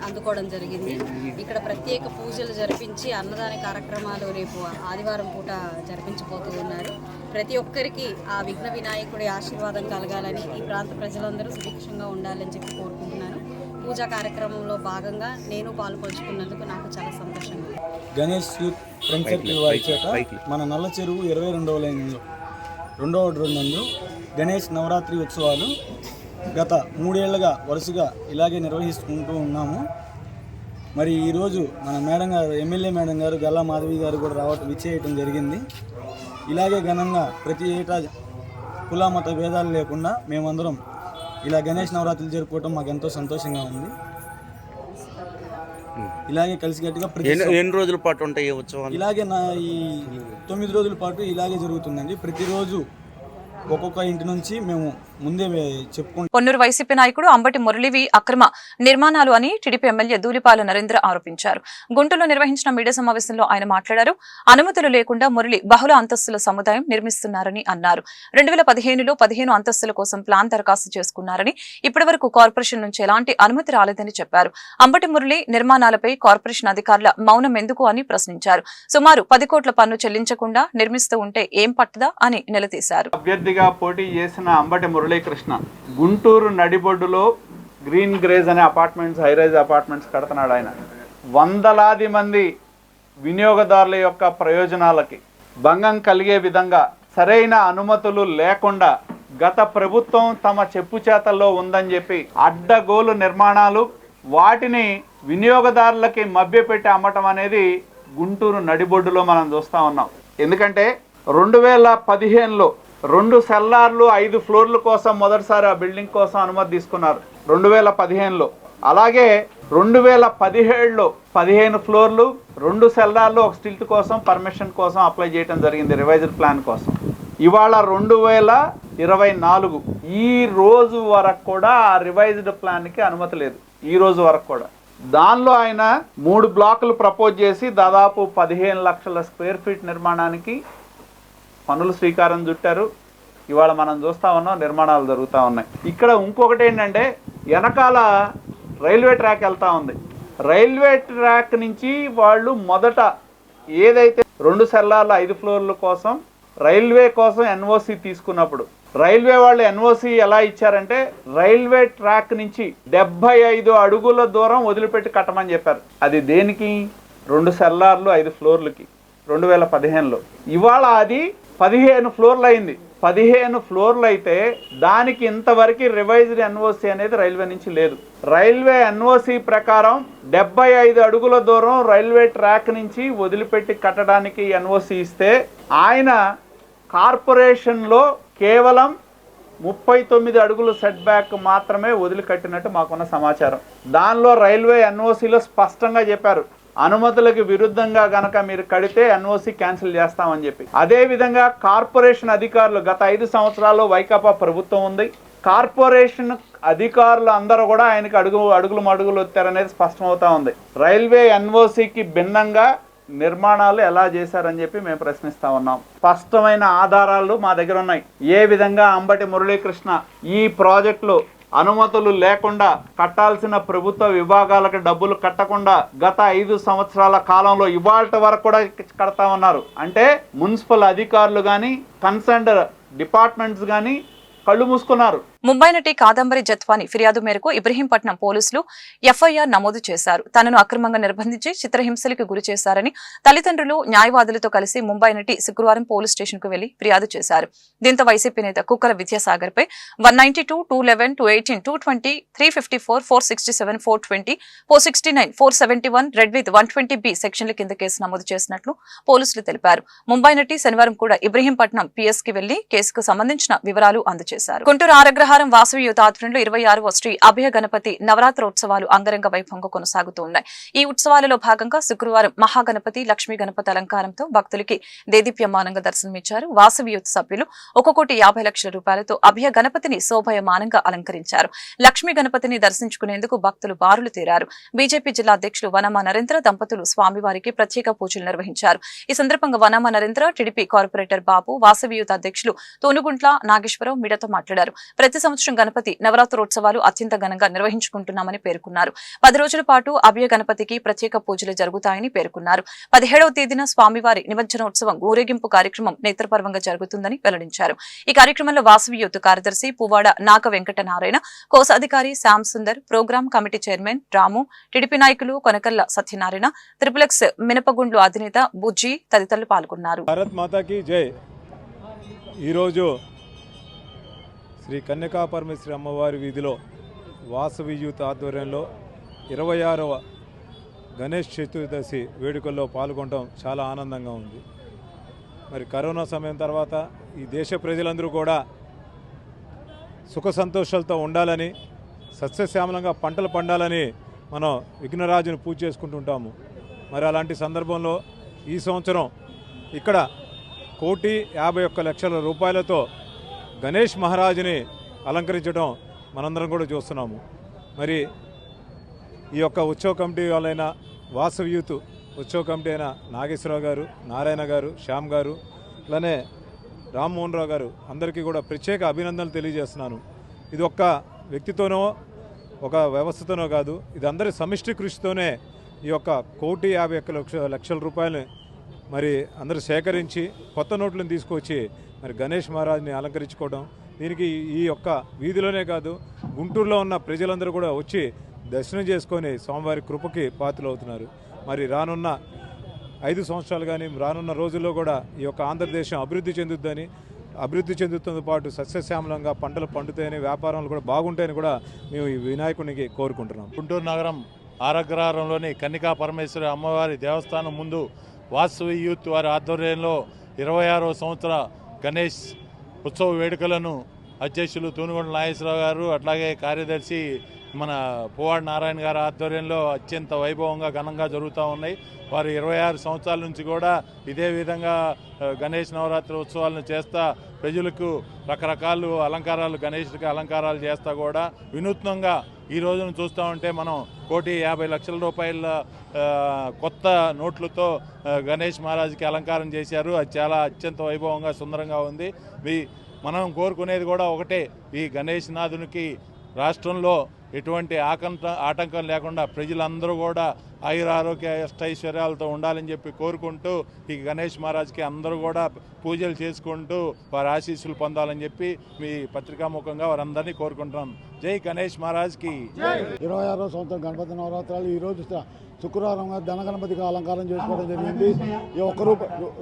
అందుకోవడం జరిగింది. ఇక్కడ ప్రత్యేక పూజలు జరిపించి అన్నదాన కార్యక్రమాలు రేపు ఆదివారం పూట జరిపించబోతూ ఉన్నారు. ప్రతి ఒక్కరికి ఆ విఘ్న వినాయకుడి ఆశీర్వాదం కలగాలని, ఈ ప్రాంత ప్రజలందరూ సుభిక్షంగా ఉండాలని చెప్పి కోరుకుంటున్నాను. పూజా కార్యక్రమంలో భాగంగా నేను పాల్పంచుకున్నందుకు నాకు చాలా సంతోషంగా ఉంది. గణేష్ యూత్ ఫ్రెండ్ సర్కిల్ వారి చేత మన నల్ల చెరువు 22వ లైన్లో 2వ రోడ్ నందు గణేష్ నవరాత్రి ఉత్సవాలు గత 3 ఏళ్లుగా వరుసగా ఇలాగే నిర్వహిస్తుంటూ ఉన్నాము. మరి ఈరోజు మన మేడం గారు, ఎమ్మెల్యే మేడం గారు గల్లా మాధవి గారు కూడా విచ్చేయటం జరిగింది. ఇలాగే ఘనంగా ప్రతి ఏటా కుల మత భేదాలు లేకుండా మేమందరం ఇలా గణేష్ నవరాత్రులు జరుపుకోవటం మాకు ఎంతో సంతోషంగా ఉంది. ఇలాగే కలిసికట్టుగా ఎన్ని రోజుల పాటు ఉంటాయి ఉత్సవాలు? ఇలాగే ఈ 9 రోజుల పాటు ఇలాగే జరుగుతుందండి. ప్రతిరోజు ఒక్కొక్క ఇంటి నుంచి మేము ముందే చెప్పుకుంటాం. పొన్నూరు వైసీపీ నాయకుడు అంబటి మురళివి అక్రమ నిర్మాణాలు అని టీడీపీ ఎమ్మెల్యే ధూళిపాల నరేంద్ర ఆరోపించారు. గుంటూరులో నిర్వహించిన మీడియా సమావేశంలో ఆయన మాట్లాడారు. అనుమతులు లేకుండా మురళి బహుళ అంతస్తుల సముదాయం నిర్మిస్తున్నారని అన్నారు. 2015లో 15 అంతస్తుల కోసం ప్లాన్ దరఖాస్తు చేసుకున్నారని, ఇప్పటి వరకు కార్పొరేషన్ నుంచి ఎలాంటి అనుమతి రాలేదని చెప్పారు. అంబటి మురళి నిర్మాణాలపై కార్పొరేషన్ అధికారుల మౌనం ఎందుకు అని ప్రశ్నించారు. సుమారు 10 కోట్ల పన్ను చెల్లించకుండా నిర్మిస్తూ ఉంటే ఏం పట్టదా అని నిలదీశారు. అభ్యర్థిగా పోటీ చేసిన అంబటి మురళీకృష్ణ గుంటూరు నడిబొడ్డులో గ్రీన్ గ్రేజ్ అనే అపార్ట్మెంట్స్, హైరైజ్ అపార్ట్మెంట్స్ కడుతున్నాడు. ఆయన వందలాది మంది వినియోగదారుల యొక్క ప్రయోజనాలకి భంగం కలిగే విధంగా సరైన అనుమతులు లేకుండా గత ప్రభుత్వం తమ చెప్పు చేతల్లో ఉందని చెప్పి అడ్డగోలు నిర్మాణాలు, వాటిని వినియోగదారులకి మభ్యపెట్టి అమ్మటం అనేది గుంటూరు నడిబొడ్డులో మనం చూస్తూ ఉన్నాం. ఎందుకంటే 2015లో 2 సెల్లార్లు 5 ఫ్లోర్ల కోసం మొదటిసారి ఆ బిల్డింగ్ కోసం అనుమతి తీసుకున్నారు 2015లో. అలాగే 2017లో 15 ఫ్లోర్లు 2 సెల్లార్లు 1 స్టిల్ట్ కోసం పర్మిషన్ కోసం అప్లై చేయడం జరిగింది, రివైజ్డ్ ప్లాన్ కోసం. ఇవాళ 2024 ఈ రోజు వరకు కూడా ఆ రివైజ్డ్ ప్లాన్కి అనుమతి లేదు. ఈ రోజు వరకు కూడా దానిలో ఆయన 3 బ్లాకులు ప్రపోజ్ చేసి దాదాపు 15 లక్షల స్క్వేర్ ఫీట్ నిర్మాణానికి పనులు శ్రీకారం చుట్టారు. ఇవాళ మనం చూస్తూ ఉన్నాం, నిర్మాణాలు జరుగుతూ ఉన్నాయి. ఇక్కడ ఇంకొకటి ఏంటంటే, వెనకాల రైల్వే ట్రాక్ వెళ్తూ ఉంది. రైల్వే ట్రాక్ నుంచి వాళ్ళు మొదట ఏదైతే 2 సెల్లార్ల 5 ఫ్లోర్ల కోసం రైల్వే కోసం ఎన్ఓసి తీసుకున్నప్పుడు, రైల్వే వాళ్ళు ఎన్ఓసి ఎలా ఇచ్చారంటే రైల్వే ట్రాక్ నుంచి 75 అడుగుల దూరం వదిలిపెట్టి కట్టమని చెప్పారు. అది దేనికి? 2 సెల్లార్లు 5 ఫ్లోర్లకి 2015లో. ఇవాళ అది 15 ఫ్లోర్లు అయింది. 15 ఫ్లోర్లు అయితే దానికి ఇంతవరకు రివైజ్డ్ ఎన్ఓసి అనేది రైల్వే నుంచి లేదు. రైల్వే ఎన్ఓసి ప్రకారం 75 అడుగుల దూరం రైల్వే ట్రాక్ నుంచి వదిలిపెట్టి కట్టడానికి ఎన్ఓసి ఇస్తే, ఆయన కార్పొరేషన్లో కేవలం 39 అడుగులు సెట్ బ్యాక్ మాత్రమే వదిలికట్టినట్టు మాకున్న సమాచారం. దానిలో రైల్వే ఎన్ఓసిలో స్పష్టంగా చెప్పారు, అనుమతులకు విరుద్ధంగా గనక మీరు కడితే ఎన్ఓసి క్యాన్సిల్ చేస్తామని చెప్పి. అదేవిధంగా కార్పొరేషన్ అధికారులు, గత 5 సంవత్సరాల్లో వైకాపా ప్రభుత్వం ఉంది, కార్పొరేషన్ అధికారులు అందరూ కూడా ఆయనకి అడుగులు వచ్చారనేది స్పష్టమవుతా ఉంది. రైల్వే ఎన్ఓసికి భిన్నంగా నిర్మాణాలు ఎలా చేశారని చెప్పి మేము ప్రశ్నిస్తా ఉన్నాం. స్పష్టమైన ఆధారాలు మా దగ్గర ఉన్నాయి. ఏ విధంగా అంబటి మురళీకృష్ణ ఈ ప్రాజెక్టులో అనుమతులు లేకుండా కట్టాల్సిన ప్రభుత్వ విభాగాలకు డబ్బులు కట్టకుండా గత 5 సంవత్సరాల కాలంలో ఇవాళ వరకు కూడా కడతా ఉన్నారు. అంటే మున్సిపల్ అధికారులు కానీ, కన్సర్న్డ్ డిపార్ట్మెంట్స్ కానీ కళ్ళు మూసుకున్నారు. ముంబై నటి కాదంబరి జత్వాని ఫిర్యాదు మేరకు ఇబ్రహీంపట్నం పోలీసులు ఎఫ్ఐఆర్ నమోదు చేశారు. తనను అక్రమంగా నిర్బంధించి చిత్రహింసలకు గురి చేశారని తల్లిదండ్రులు న్యాయవాదులతో కలిసి ముంబై నటి శుక్రవారం పోలీస్ స్టేషన్ కు వెళ్లి ఫిర్యాదు చేశారు. దీంతో వైసీపీ నేత కుక్కల విద్యాసాగర్ పై 192, 211, 218, 220, 354, 467, 420, 469, 471 రెడ్ విత్ 120B సెక్షన్ల కింద కేసు నమోదు చేసినట్లు పోలీసులు తెలిపారు. ముంబై నటి శనివారం కూడా ఇబ్రహీంపట్నం పిఎస్ కి వెళ్లి కేసుకు సంబంధించిన వివరాలు అందజేశారు. గుంటూరు ఆరగ్రహారం వాసవి యూత్ ఆధ్వర్యంలో 26వ శ్రీ అభయ గణపతి నవరాత్రోత్సవాలు అంగరంగ వైభవంగా కొనసాగుతూ ఉన్నాయి. ఈ ఉత్సవాలలో భాగంగా శుక్రవారం మహాగణపతి లక్ష్మీ గణపతి అలంకారంతో భక్తులకి దేదీప్యమానంగా దర్శనమిచ్చారు. వాసవి యూత్ సభ్యులు 1,50,00,000 రూపాయలతో అభయ గణపతిని శోభయమానంగా అలంకరించారు. లక్ష్మీ గణపతిని దర్శించుకునేందుకు భక్తులు బారులు తీరారు. బీజేపీ జిల్లా అధ్యక్షులు వనమా నరేంద్ర దంపతులు స్వామివారికి ప్రత్యేక పూజలు నిర్వహించారు. ఈ సందర్భంగా వనమా నరేంద్ర, టీడీపీ కార్పొరేటర్ బాబు, వాసవి యూత్ అధ్యక్షులు తోనుగుంట్ల నాగేశ్వరరావు మీడియాతో మాట్లాడారు. ప్రతి సంవత్సరం గణపతి నవరాత్రోత్సవాలు అత్యంత ఘనంగా నిర్వహించుకుంటున్నామని పేర్కొన్నారు. 10 రోజుల పాటు అభయ గణపతికి ప్రత్యేక పూజలు జరుగుతాయని పేర్కొన్నారు. 17వ తేదీన స్వామివారి నిమజ్జనోత్సవం ఊరేగింపు కార్యక్రమం నేత్రపర్వంగా జరుగుతుందని వెల్లడించారు. ఈ కార్యక్రమంలో వాసవి యూత్ కార్యదర్శి పువ్వాడ నాగ వెంకటనారాయణ, కోశాధికారి Shyam Sundar, program committee chairman Ramu, TDP నాయకులు కొనకల్ల సత్యనారాయణ, త్రిపులెక్స్ మినపగుండ్లు అధినేత బుజ్జి తదితరులు పాల్గొన్నారు. భారత్ మాతాకి జై. ఈరోజు శ్రీ కన్యకా పరమేశ్వరి అమ్మవారి వీధిలో వాసవి యూత్ ఆధ్వర్యంలో 26వ గణేష్ చతుర్దశి వేడుకల్లో పాల్గొనడం చాలా ఆనందంగా ఉంది. మరి కరోనా సమయం తర్వాత ఈ దేశ ప్రజలందరూ కూడా సుఖ సంతోషాలతో ఉండాలని, సస్యశ్యామలంగా పంటలు పండాలని మనం విఘ్నరాజును పూజ చేసుకుంటుంటాము. మరి అలాంటి సందర్భంలో ఈ సంవత్సరం ఇక్కడ 1,51,00,000 రూపాయలతో గణేష్ మహారాజుని అలంకరించడం మనందరం కూడా చూస్తున్నాము. మరి ఈ యొక్క ఉత్సవ కమిటీ వాళ్ళైన వాసవి యూత్ ఉత్సవ కమిటీ అయిన నాగేశ్వరరావు గారు, నారాయణ గారు, శ్యామ్ గారు, అలానే రామ్మోహన్ రావు గారు అందరికీ కూడా ప్రత్యేక అభినందనలు తెలియజేస్తున్నాను. ఇది ఒక్క వ్యక్తితోనో ఒక వ్యవస్థతోనో కాదు, ఇది అందరి సమిష్టి కృషితోనే ఈ యొక్క 1,51,00,000 రూపాయలని మరి అందరూ సేకరించి కొత్త నోట్లను తీసుకొచ్చి మరి గణేష్ మహారాజ్ని అలంకరించుకోవడం, దీనికి ఈ యొక్క వీధిలోనే కాదు గుంటూరులో ఉన్న ప్రజలందరూ కూడా వచ్చి దర్శనం చేసుకొని స్వామివారి కృపకి పాత్రలు అవుతున్నారు. మరి రానున్న 5 సంవత్సరాలు కానీ రానున్న రోజుల్లో కూడా ఈ యొక్క ఆంధ్రదేశం అభివృద్ధి చెందుతున్న పాటు సస్యశ్యామలంగా పంటలు పండుతాయని, వ్యాపారాలు కూడా బాగుంటాయని కూడా మేము ఈ వినాయకునికి కోరుకుంటున్నాం. గుంటూరు నగరం ఆరగ్రహారంలోని కన్యకా పరమేశ్వరి అమ్మవారి దేవస్థానం ముందు వాసవి యూత్ వారి ఆధ్వర్యంలో 26వ సంవత్సర గణేష్ ఉత్సవ వేడుకలను అధ్యక్షులు తూనుగొండ నాగేశ్వరరావు గారు, అట్లాగే కార్యదర్శి మన పువ్వాడ నారాయణ గారి ఆధ్వర్యంలో అత్యంత వైభవంగా ఘనంగా జరుగుతూ ఉన్నాయి. వారు 26 సంవత్సరాల నుంచి కూడా ఇదే విధంగా గణేష్ నవరాత్రి ఉత్సవాలను చేస్తా ప్రజలకు రకరకాల అలంకారాలు, గణేష్కి అలంకారాలు చేస్తా కూడా వినూత్నంగా ఈ రోజును చూస్తూ ఉంటే మనం 1,50,00,000 రూపాయల కొత్త నోట్లతో గణేష్ మహారాజ్కి అలంకారం చేశారు. అది చాలా అత్యంత వైభవంగా సుందరంగా ఉంది. మనం కోరుకునేది కూడా ఒకటే, ఈ గణేష్ నాథునికి రాష్ట్రంలో ఎటువంటి ఆటంకం లేకుండా ప్రజలందరూ కూడా ఆయురారోగ్య అష్టైశ్వర్యాలతో ఉండాలని చెప్పి కోరుకుంటూ ఈ గణేష్ మహారాజ్కి అందరూ కూడా పూజలు చేసుకుంటూ వారి ఆశీస్సులు పొందాలని చెప్పి మీ పత్రికాముఖంగా వారందరినీ కోరుకుంటున్నాం. జై గణేష్ మహారాజ్కి. 26వ సంవత్సరం గణపతి నవరాత్రాలు ఈరోజు శుక్రవారం ధన గణపతిగా అలంకారం చేసుకోవడం జరిగింది. ఈ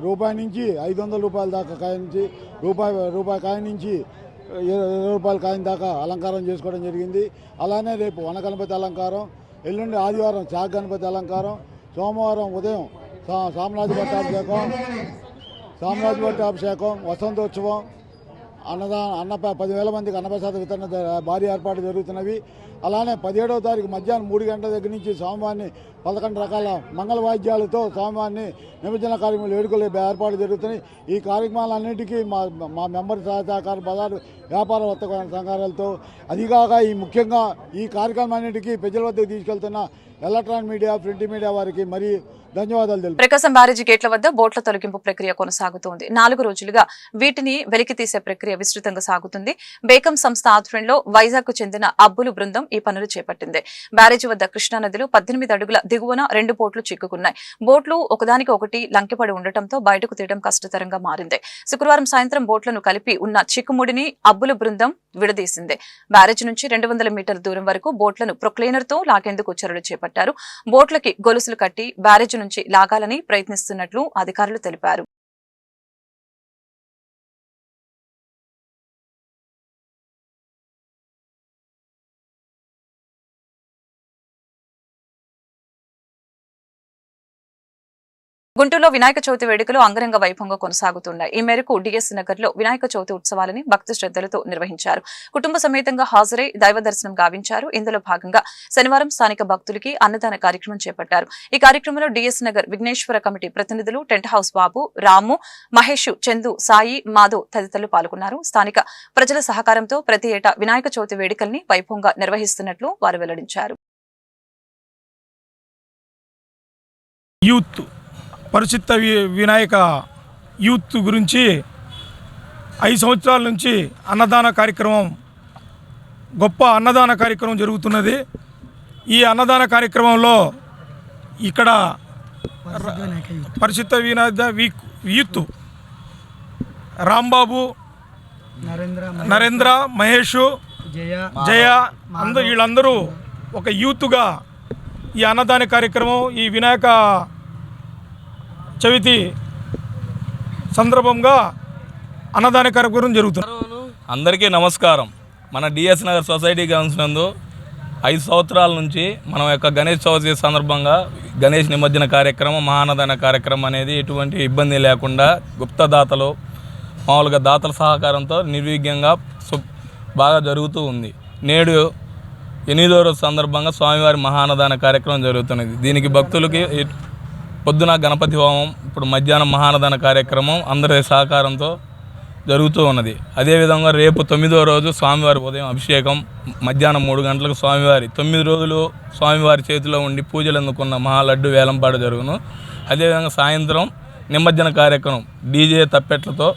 రూపాయి నుంచి 500 రూపాయల దాకా కాయ నుంచి రూపాయి కాయ నుంచి 20 రూపాయల కాయిన్ దాకా అలంకారం చేసుకోవడం జరిగింది. అలానే రేపు వన గణపతి అలంకారం, ఎల్లుండి ఆదివారం చాక్ గణపతి అలంకారం, సోమవారం ఉదయం సామ్రాజ్య పట్టాభిషేకం, వసంతోత్సవం, 10,000 మందికి అన్నప్రసాద వితరణ భారీ ఏర్పాటు జరుగుతున్నవి. అలానే 17వ తారీఖు మధ్యాహ్నం 3 గంటల దగ్గర నుంచి స్వామివారిని 11 రకాల మంగళ వాయిద్యాలతో స్వామివారిని నిమజ్జన కార్యక్రమాలు వేడుకలు ఏర్పాటు జరుగుతున్నాయి. ఈ కార్యక్రమాలన్నింటికీ మా మెంబర్ సహకార బజారు వ్యాపార వర్తక సంఘాలతో అదిగాక ముఖ్యంగా ఈ కార్యక్రమాన్నింటికీ ప్రజల వద్దకు తీసుకెళ్తున్న ఎలక్ట్రానిక్ మీడియా, ప్రింట్ మీడియా వారికి మరీ ధన్యవాదాలు తెలుపు. ప్రకాశం బ్యారేజీ గేట్ల వద్ద బోట్ల తొలగింపు ప్రక్రియ కొనసాగుతోంది. 4 రోజులుగా వీటిని వెలికి తీసే ప్రక్రియ విస్తృతంగా సాగుతుంది. బేకం సంస్థ ఆధ్వర్యంలో వైజాగ్ కు చెందిన అబ్బులు బృందం ఈ పనులు చేపట్టింది. బ్యారేజీ వద్ద కృష్ణానదిలో 18 అడుగుల దిగువన 2 బోట్లు చిక్కుకున్నాయి. బోట్లు ఒకదానికి ఒకటి లంకిపడి ఉండటంతో బయటకు తీయడం కష్టతరంగా మారింది. శుక్రవారం సాయంత్రం బోట్లను కలిపి ఉన్న చిక్కుముడిని అబ్బుల బృందం విడదీసింది. బ్యారేజీ నుంచి 200 మీటర్ల దూరం వరకు బోట్లను ప్రొక్లైనర్ తో లాగేందుకు చర్యలు చేపట్టారు. బోట్లకి గొలుసులు కట్టి బ్యారేజీ నుంచి లాగాలని ప్రయత్నిస్తున్నట్లు అధికారులు తెలిపారు. గుంటూరులో వినాయక చవితి వేడుకలు అంగరంగ వైభవంగా కొనసాగుతున్నాయి. ఈ మేరకు డిఎస్ నగర్ లో వినాయక చవితి ఉత్సవాలని భక్తి శ్రద్ధలతో నిర్వహించారు. కుటుంబ సమేతంగా హాజరై దైవ దర్శనం గావించారు. ఇందులో భాగంగా శనివారం స్థానిక భక్తులకి అన్నదాన కార్యక్రమం చేపట్టారు. ఈ కార్యక్రమంలో డిఎస్ నగర్ విఘ్నేశ్వర కమిటీ ప్రతినిధులు టెంట్ హౌస్ బాబు, రాము, మహేష్, చందు, సాయి, మాధవ్ తదితరులు పాల్గొన్నారు. స్థానిక ప్రజల సహకారంతో ప్రతి ఏటా వినాయక చవితి వేడుకల్ని వైభవంగా నిర్వహిస్తున్నట్లు వారు వెల్లడించారు. పరిచిత్త వినాయక యూత్ గురించి 5 సంవత్సరాల నుంచి అన్నదాన కార్యక్రమం, గొప్ప అన్నదాన కార్యక్రమం జరుగుతున్నది. ఈ అన్నదాన కార్యక్రమంలో ఇక్కడ పరిచిత్త వినాయక యూత్ రాంబాబు, నరేంద్ర, మహేష్, జయ వీళ్ళందరూ ఒక యూత్గా ఈ అన్నదాన కార్యక్రమం, ఈ వినాయక చవితి సందర్భంగా అన్నదాన కార్యక్రమం జరుగుతుంది. అందరికీ నమస్కారం. మన డిఎస్ నగర్ సొసైటీ గౌన్స్ నందు 5 సంవత్సరాల నుంచి మనం యొక్క గణేష్ చవితి సందర్భంగా గణేష్ నిమజ్జన కార్యక్రమం, మహాన్నదాన కార్యక్రమం అనేది ఎటువంటి ఇబ్బంది లేకుండా గుప్తదాతలు, మామూలుగా దాతల సహకారంతో నిర్విఘ్నంగా బాగా జరుగుతూ ఉంది. నేడు 8వ రోజు సందర్భంగా స్వామివారి మహాన్నదాన కార్యక్రమం జరుగుతున్నది. దీనికి భక్తులకి పొద్దున గణపతి హోమం, ఇప్పుడు మధ్యాహ్నం మహాన్నదాన కార్యక్రమం అందరి సహకారంతో జరుగుతూ ఉన్నది. అదేవిధంగా రేపు 9వ రోజు స్వామివారి ఉదయం అభిషేకం, మధ్యాహ్నం 3 గంటలకు స్వామివారి 9 రోజులు స్వామివారి చేతిలో ఉండి పూజలు అందుకున్న మహాలడ్డు వేలంపాట జరుగును. అదేవిధంగా సాయంత్రం నిమజ్జన కార్యక్రమం డీజే తప్పెట్లతో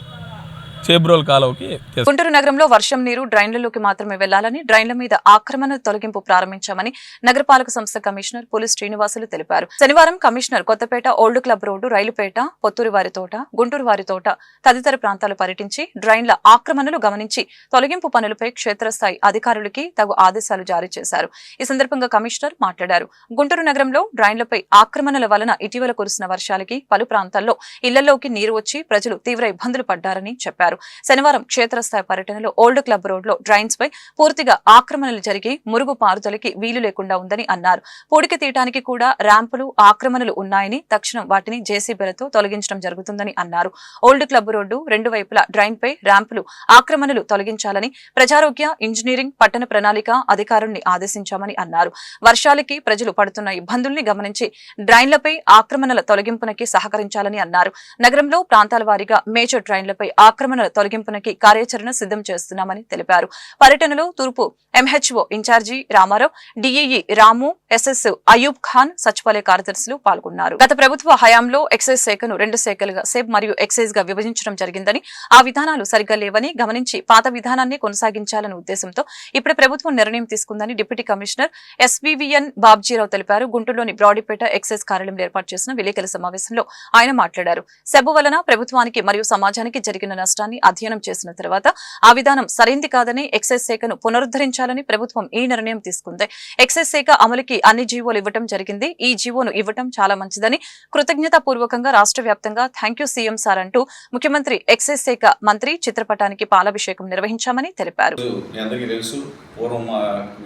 చేబ్రోల్ కాలువకి. గుంటూరు నగరంలో వర్షం నీరు డ్రైన్లలోకి మాత్రమే వెళ్లాలని, డ్రైన్ల మీద ఆక్రమణ తొలగింపు ప్రారంభించామని నగరపాలక సంస్థ కమిషనర్ పులి శ్రీనివాసులు తెలిపారు. శనివారం commissioner Kothapet, old club road, Railpet, Pothuri Vari Thota, Guntur వారి తోట తదితర ప్రాంతాలు పర్యటించి డ్రైన్ల ఆక్రమణలు గమనించి తొలగింపు పనులపై క్షేత్రస్థాయి అధికారులకి తగు ఆదేశాలు జారీ చేశారు. ఈ సందర్భంగా కమిషనర్ మాట్లాడారు. గుంటూరు నగరంలో డ్రైన్లపై ఆక్రమణల వలన ఇటీవల కురిసిన వర్షాలకి పలు ప్రాంతాల్లో ఇళ్లలోకి నీరు వచ్చి ప్రజలు తీవ్ర ఇబ్బందులు పడ్డారని చెప్పారు. శనివారం క్షేత్రస్థాయి పర్యటనలో ఓల్డ్ క్లబ్ రోడ్ లో డ్రైన్స్ పై పూర్తిగా ఆక్రమణలు జరిగి మురుగు పారుదలకి వీలు లేకుండా ఉందని అన్నారు. పూడికి తీయటానికి కూడా ర్యాంపులు, ఆక్రమణలు ఉన్నాయని, తక్షణం వాటిని జేసీబీలతో తొలగించడం జరుగుతుందని అన్నారు. ఓల్డ్ క్లబ్ రోడ్డు 2 వైపులా డ్రైన్ పై ర్యాంపులు, ఆక్రమణలు తొలగించాలని ప్రజారోగ్య, ఇంజనీరింగ్, పట్టణ ప్రణాళిక అధికారుల్ని ఆదేశించామని అన్నారు. వర్షాలకి ప్రజలు పడుతున్న ఇబ్బందుల్ని గమనించి డ్రైన్లపై ఆక్రమణల తొలగింపునకి సహకరించాలని అన్నారు. నగరంలో ప్రాంతాల వారీగా మేజర్ డ్రైన్లపై ఆక్రమణల తొలగింపునకి కార్యాచరణ సిద్ధం చేస్తున్నామని తెలిపారు. పర్యటనలో తూర్పు ఎంహెచ్ఓ ఇన్ఛార్జి రామారావు, డిఈఈ రాము, ఎస్ఎస్ అయూబ్ ఖాన్, సచివాలయ కార్యదర్శులు పాల్గొన్నారు. గత ప్రభుత్వ హయాంలో ఎక్సైజ్ శాఖను 2 శాఖలుగా సెబ్ మరియు ఎక్సైజ్ గా విభజించడం జరిగిందని, ఆ విధానాలు సరిగ్గా లేవని గమనించి పాత విధానాన్ని కొనసాగించాలనే ఉద్దేశంతో ఇప్పుడు ప్రభుత్వం నిర్ణయం తీసుకుందని డిప్యూటీ కమిషనర్ ఎస్వీవీఎన్ బాబ్జీరావు తెలిపారు. గుంటూరులోని బ్రాడీపేట ఎక్సైజ్ కార్యాలయంలో ఏర్పాటు చేసిన విలేకరుల సమావేశంలో ఆయన మాట్లాడారు. సెబ్ వలన ప్రభుత్వానికి మరియు సమాజానికి జరిగిన నష్టాన్ని అధ్యయనం చేసిన తర్వాత ఆ విధానం సరైంది కాదని, ఎక్సైజ్ శాఖను పునరుద్ధరించాలని ప్రభుత్వం ఈ నిర్ణయం తీసుకుంది. ఎక్సైజ్ శాఖ అమలుకి అన్ని జీవోలు ఇవ్వడం జరిగింది. ఈ జీవోను ఇవ్వడం చాలా మంచిదని, కృతజ్ఞతాపూర్వకంగా రాష్ట్ర వ్యాప్తంగా థ్యాంక్ యూ సీఎం సార్ అంటూ ముఖ్యమంత్రి ఎక్సైజ్ శాఖ మంత్రి చిత్రపటానికి పాలాభిషేకం నిర్వహించామని తెలిపారు.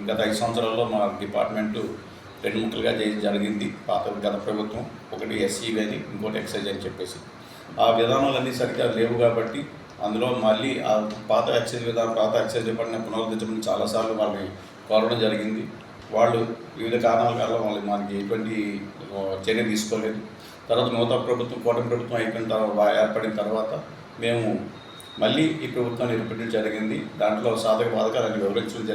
గత 5 సంవత్సరాల్లో మా డిపార్ట్మెంట్ 2 ముక్కలుగా జరిగింది. గత ప్రభుత్వం ఒకటి ఎస్సీవీ అని, ఇంకోటి ఎక్సైజ్ అని చెప్పేసి ఆ విధానాలన్నీ సరిగ్గా లేవు కాబట్టి అందులో మళ్ళీ ఆ పాత ఎక్సైజ్ డిపార్ట్మెంట్ పునరుద్ధరించమని చాలాసార్లు వాళ్ళని కోరడం జరిగింది. వాళ్ళు వివిధ కారణాల వల్ల వాళ్ళు మనకి ఎటువంటి చర్య తీసుకోలేదు. తర్వాత నూతన ప్రభుత్వం, కూటమి ప్రభుత్వం ఏర్పడిన తర్వాత మేము మళ్ళీ ఈ ప్రభుత్వాన్ని ఏర్పడడం జరిగింది. దాంట్లో సాధక బాధకాలను వివరించడం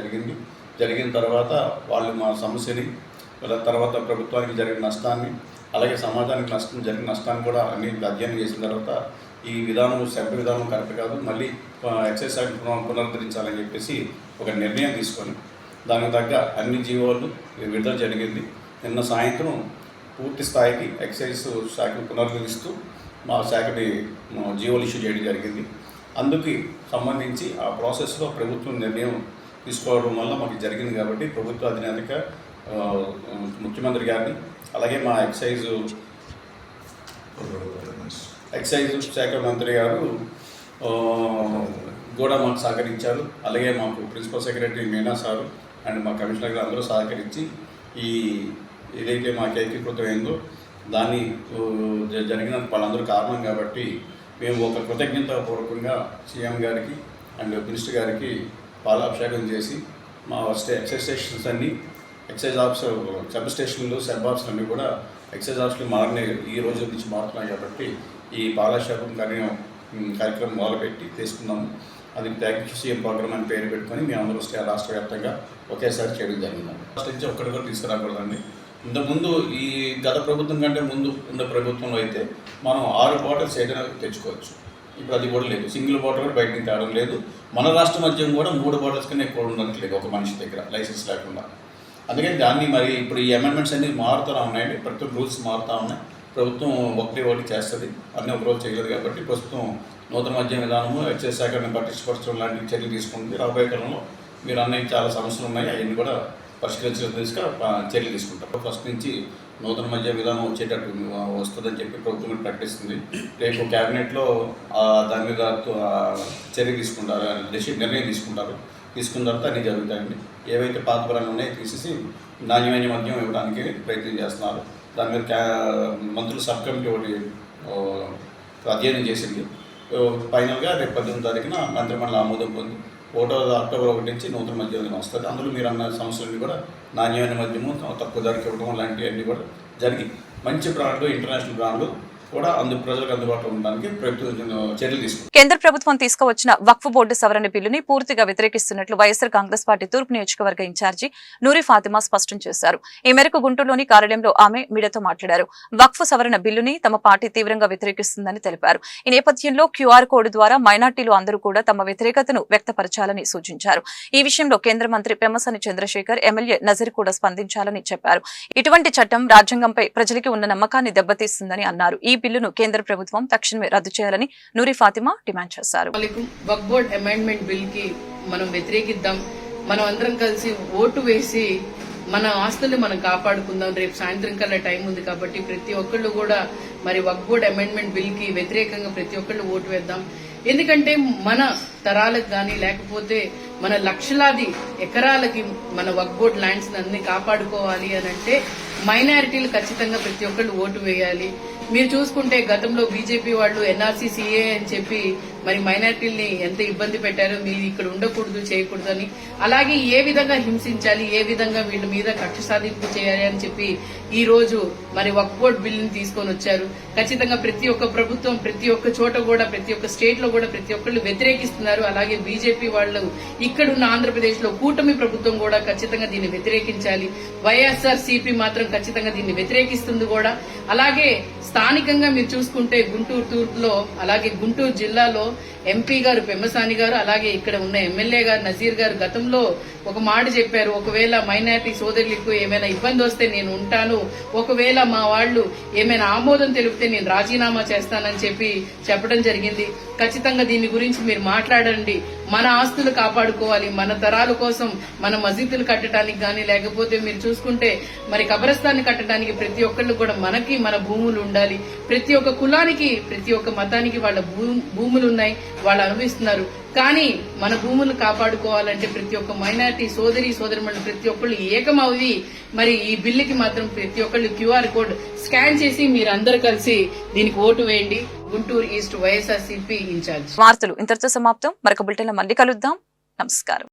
జరిగిన తర్వాత వాళ్ళు మా సమస్యని తర్వాత ప్రభుత్వానికి జరిగిన నష్టాన్ని, అలాగే సమాజానికి జరిగిన నష్టాన్ని కూడా అన్ని అధ్యయనం చేసిన తర్వాత ఈ విధానం సభ్య విధానం కరెక్ట్ కాదు, మళ్ళీ ఎక్సైజ్ యాక్ట్ పునరుద్ధరించాలని చెప్పేసి ఒక నిర్ణయం తీసుకొని దానికి తగ్గ అన్ని జీవోలు విడుదల జరిగింది. నిన్న సాయంత్రం పూర్తి స్థాయికి ఎక్సైజ్ శాఖను పునరుద్ధరిస్తూ మా శాఖని జీవోలు ఇష్యూ చేయడం జరిగింది. అందుకు సంబంధించి ఆ ప్రాసెస్లో ప్రభుత్వం నిర్ణయం తీసుకోవడం వల్ల మాకు జరిగింది కాబట్టి ప్రభుత్వ అధినేత ముఖ్యమంత్రి గారిని, అలాగే మా ఎక్సైజ్ శాఖ మంత్రి గారు కూడా మాకు సహకరించారు. అలాగే మాకు principal secretary Meena sir and మా కమిషనర్ గారు అందరూ సహకరించి ఈ ఏదైతే మాకు ఏకీకృతమైందో దాన్ని జరిగిన వాళ్ళందరూ కారణం కాబట్టి మేము ఒక కృతజ్ఞతాపూర్వకంగా సీఎం గారికి అండ్ మినిస్టర్ గారికి పాలాభిషేకం చేసి మా ఎక్సైజ్ స్టేషన్స్ అన్నీ ఎక్సైజ్ ఆఫీసర్ సబ్ స్టేషన్లు సబ్ ఆఫీసర్ అన్నీ కూడా ఎక్సైజ్ ఆఫీసులు మారినాయి, ఈ రోజు నుంచి మారుతున్నాయి కాబట్టి ఈ పాలాభిషేకం కార్యక్రమం మొదలుపెట్టి తీసుకున్నాము. అది థ్యాంక్ యూ సీఎం ప్రోగ్రామ్ అని పేరు పెట్టుకొని మేము అందరూ రాష్ట్ర వ్యాప్తంగా ఒకేసారి చేయడం జరిగింది. ఫస్ట్ నుంచి ఒక్కటి కూడా తీసుకురాకూడదండి. ఇంతకుముందు ఈ గత ప్రభుత్వం కంటే ముందు ఉన్న ప్రభుత్వంలో అయితే మనం 6 బాటిల్స్ ఏదైనా తెచ్చుకోవచ్చు. ఇప్పుడు అది కూడా లేదు, సింగిల్ బాటిల్ కూడా బయట నుంచి తేవడం లేదు. మన రాష్ట్ర మధ్యం కూడా 3 బాటిల్స్ కన్నా ఎక్కువ ఉండట్లేదు ఒక మనిషి దగ్గర లైసెన్స్ లేకుండా. అందుకని దాన్ని మరి ఇప్పుడు ఈ అమెండ్మెంట్స్ అన్నీ మారుతూ ఉన్నాయండి, ప్రతి రూల్స్ మారుతూ ఉన్నాయి. ప్రభుత్వం ఒకటి చేస్తుంది, అన్నీ ఒక రోజు చేయలేదు కాబట్టి ప్రస్తుతం నూతన మద్యం విధానము ఎక్సైజ్ శాఖను పట్టించుపరచడం లాంటి చర్యలు తీసుకుంటుంది. రాబోయే కాలంలో మీరు అన్నీ చాలా సమస్యలు ఉన్నాయి, అవన్నీ కూడా పరిష్కరించడం చర్యలు తీసుకుంటారు. ఫస్ట్ నుంచి నూతన మద్య విధానం వచ్చేటట్టు వస్తుందని చెప్పి ప్రభుత్వం ప్రకటిస్తుంది. రేపు క్యాబినెట్లో దాని మీద చర్య తీసుకుంటారు, నిర్ణయం తీసుకున్న తర్వాత అన్నీ జరుగుతాయండి. ఏవైతే పాత పరాలు ఉన్నాయో తీసేసి నాణ్యమైన మద్యం ఇవ్వడానికి ప్రయత్నం చేస్తున్నారు. దాని మీద మంత్రుల సబ్ కమిటీ ఒకటి అధ్యయనం చేసింది. ఫైనల్గా రేపు 18వ తారీఖున మంత్రిమండలి ఆమోదం పొంది 1 అక్టోబర్ 1 నుంచి నూతన మద్యం వస్తుంది. అందులో మీరు అన్న సంవత్సరాన్ని కూడా నాణ్యమైన మద్యము తక్కువ ధరకి ఇవ్వడం లాంటివన్నీ కూడా జరిగి మంచి బ్రాండ్లు, ఇంటర్నేషనల్ బ్రాండ్లు కూడా ప్రజలకు అందుబాటులో ఉండడానికి చర్యలు తీసుకుంటారు. కేంద్ర ప్రభుత్వం తీసుకువచ్చిన వక్ఫ్ బోర్డు సవరణ బిల్లుని పూర్తిగా వ్యతిరేకిస్తున్నట్లు వైఎస్ఆర్ కాంగ్రెస్ పార్టీ తూర్పు నియోజకవర్గ ఇన్ఛార్జి నూరి ఫాతిమా స్పష్టం చేశారు. ఈ మేరకు గుంటూరులోని కార్యాలయంలో ఆమె మీడియాతో మాట్లాడారు. వక్ఫ్ సవరణ బిల్లుని తమ పార్టీ తీవ్రంగా వ్యతిరేకిస్తుందని తెలిపారు. ఈ నేపథ్యంలో క్యూఆర్ కోడ్ ద్వారా మైనార్టీలు అందరూ కూడా తమ వ్యతిరేకతను వ్యక్తపరచాలని సూచించారు. ఈ విషయంలో కేంద్ర మంత్రి పెమ్మసాని చంద్రశేఖర్, ఎమ్మెల్యే నజీర్ కూడా స్పందించాలని చెప్పారు. ఇటువంటి చట్టం రాజ్యాంగంపై ప్రజలకి ఉన్న నమ్మకాన్ని దెబ్బతీస్తుందని అన్నారు. ఈ బిల్లును కేంద్ర ప్రభుత్వం తక్షణమే రద్దు చేయాలని నూరి ఫాతిమా డిమాండ్ చేశారు. వక్ఫ్ బోర్డ్ అమెండ్మెంట్ బిల్ కి మనం వ్యతిరేకిద్దాం, మనం అందరం కలిసి ఓటు వేసి మన ఆస్తుల్ని మనం కాపాడుకుందాం. రేపు సాయంత్రం కల్లా టైం ఉంది కాబట్టి ప్రతి ఒక్కళ్ళు కూడా మరి వక్ఫ్ బోర్డ్ అమెండ్మెంట్ బిల్ కి వ్యతిరేకంగా ప్రతి ఒక్కళ్ళు ఓటు వేద్దాం. ఎందుకంటే మన తరాలకు కానీ లేకపోతే మన లక్షలాది ఎకరాలకి మన వక్ఫ్ బోర్డ్ ల్యాండ్స్ అన్ని కాపాడుకోవాలి అని అంటే మైనారిటీలు ఖచ్చితంగా ప్రతి ఒక్కళ్ళు ఓటు వేయాలి. మీరు చూసుకుంటే గతంలో బీజేపీ వాళ్ళు ఎన్ఆర్సీ సిఏ అని చెప్పి మరి మైనారిటీల్ని ఎంత ఇబ్బంది పెట్టారో, మీరు ఇక్కడ ఉండకూడదు చేయకూడదు అని, అలాగే ఏ విధంగా హింసించాలి, ఏ విధంగా వీళ్ళ మీద కక్ష సాధింపు చేయాలి అని చెప్పి ఈ రోజు మరి వక్ఫ్ బోర్డ్ బిల్లుని తీసుకొని వచ్చారు. ఖచ్చితంగా ప్రతి ఒక్క ప్రభుత్వం ప్రతి ఒక్క చోట కూడా ప్రతి ఒక్క స్టేట్ లో కూడా ప్రతి ఒక్కళ్ళు వ్యతిరేకిస్తున్నారు. అలాగే బీజేపీ వాళ్ళు ఇక్కడున్న ఆంధ్రప్రదేశ్ లో కూటమి ప్రభుత్వం కూడా ఖచ్చితంగా దీన్ని వ్యతిరేకించాలి. వైఎస్ఆర్ సిపి మాత్రం ఖచ్చితంగా దీన్ని వ్యతిరేకిస్తుంది కూడా. అలాగే స్థానికంగా మీరు చూసుకుంటే గుంటూరు తూర్పులో అలాగే గుంటూరు జిల్లాలో ఎంపీ గారు పెమ్మసాని గారు అలాగే ఇక్కడ ఉన్న ఎమ్మెల్యే గారు నజీర్ గారు గతంలో ఒక మాట చెప్పారు, ఒకవేళ మైనారిటీ సోదరులకు ఏమైనా ఇబ్బంది వస్తే నేను ఉంటాను, ఒకవేళ మా వాళ్ళు ఏమైనా ఆమోదం తెలిపితే నేను రాజీనామా చేస్తానని చెప్పడం జరిగింది. ఖచ్చితంగా దీని గురించి మీరు మాట్లాడండి. మన ఆస్తులు కాపాడుకోవాలి, మన తరాల కోసం మన మసీదులు కట్టడానికి కానీ లేకపోతే మీరు చూసుకుంటే మరి కబరస్థాన్ని కట్టడానికి ప్రతి ఒక్కళ్ళు కూడా మనకి మన భూములు ఉండాలి. ప్రతి ఒక్క కులానికి ప్రతి ఒక్క మతానికి వాళ్ళ భూములు ఉన్నాయి, వాళ్ళు అనుభవిస్తున్నారు. కానీ మన భూములు కాపాడుకోవాలంటే ప్రతి ఒక్క మైనారిటీ సోదరిమణులు ప్రతి ఒక్కళ్ళు ఏకమవి మరి ఈ బిల్లుకి మాత్రం ప్రతి ఒక్కళ్ళు క్యూఆర్ కోడ్ స్కాన్ చేసి మీరు అందరూ కలిసి దీనికి ఓటు వేయండి. Guntur east YSRCP incharge. వార్తలు ఇంతటితో సమాప్తం. మరొక బులెటిన్లో మళ్ళీ కలుద్దాం. నమస్కారం.